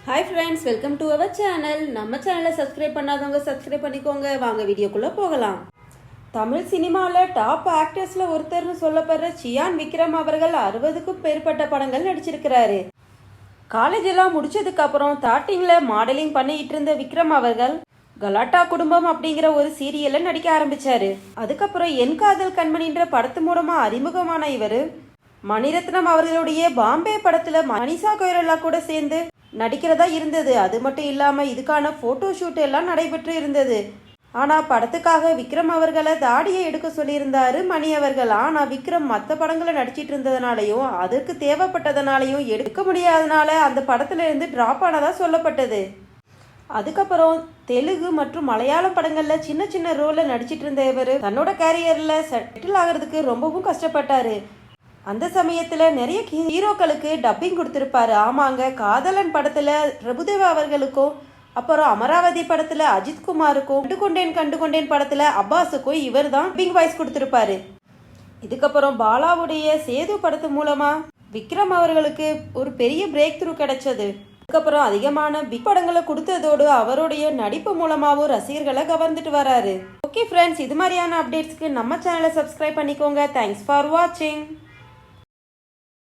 Hi friends, welcome to our channel. நம்ம சேனலை subscribe பண்ணாதவங்க சப்ஸ்கிரைப் பண்ணிக்கோங்க. வாங்க வீடியோக்குள்ளே போகலாம். தமிழ் சினிமாவில் டாப் ஆக்டர்ஸில் ஒருத்தர்னு சொல்லப்படுற சியான் விக்ரம் அவர்கள் 60க்கும் மேற்பட்ட படங்கள் நடிச்சிருக்கிறாரு. காலேஜ் எல்லாம் முடிச்சதுக்கப்புறம் ஸ்டார்டிங்கில் மாடலிங் பண்ணிக்கிட்டு இருந்த விக்ரம் அவர்கள் கலாட்டா குடும்பம் அப்படிங்கிற ஒரு சீரியலில் நடிக்க ஆரம்பிச்சாரு. அதுக்கப்புறம் என் காதல் கண்மணின்ற படத்து மூலமாக அறிமுகமான இவர் மணிரத்னம் அவர்களுடைய பாம்பே படத்தில் மனிஷா கொய்ராலா கூட சேர்ந்து நடிக்கிறதா இருந்தது. அது மட்டும் இல்லாமல் இதுக்கான ஃபோட்டோ ஷூட் எல்லாம் நடைபெற்று இருந்தது. ஆனால் படத்துக்காக விக்ரம் அவர்களை தாடியை எடுக்க சொல்லியிருந்தாரு மணி அவர்கள். ஆனால் விக்ரம் மற்ற படங்களை நடிச்சிட்டு இருந்ததுனாலையும் அதற்கு தேவைப்பட்டதுனாலையும் எடுக்க முடியாதனால அந்த படத்துல இருந்து டிராப் ஆனதா சொல்லப்பட்டது. அதுக்கப்புறம் தெலுங்கு மற்றும் மலையாளம் படங்களில் சின்ன சின்ன ரோலில் நடிச்சிட்டு இருந்த இவர் தன்னோட கேரியரில் செட்டில் ஆகிறதுக்கு ரொம்பவும் கஷ்டப்பட்டாரு. அந்த சமயத்தில் நிறைய ஹீரோக்களுக்கு டப்பிங் கொடுத்துருப்பாரு. ஆமாங்க, காதலன் படத்தில் பிரபுதேவா அவர்களுக்கும், அப்புறம் அமராவதி படத்தில் அஜித்குமாருக்கும், கண்டு கொண்டேன் படத்தில் அப்பாஸுக்கும் இவர் தான் டப்பிங் வாய்ஸ் கொடுத்துருப்பாரு. இதுக்கப்புறம் பாலாவுடைய சேது படத்து மூலமாக விக்ரம் அவர்களுக்கு ஒரு பெரிய பிரேக் த்ரூ கிடைச்சது. அதுக்கப்புறம் அதிகமான பிக் படங்களை கொடுத்ததோடு அவருடைய நடிப்பு மூலமாகவும் ரசிகர்களை கவர்ந்துட்டு வராரு. ஓகே ஃப்ரெண்ட்ஸ், இது மாதிரியான அப்டேட்ஸ்க்கு நம்ம சேனலை சப்ஸ்கிரைப் பண்ணிக்கோங்க. தேங்க்ஸ் ஃபார் வாட்சிங்.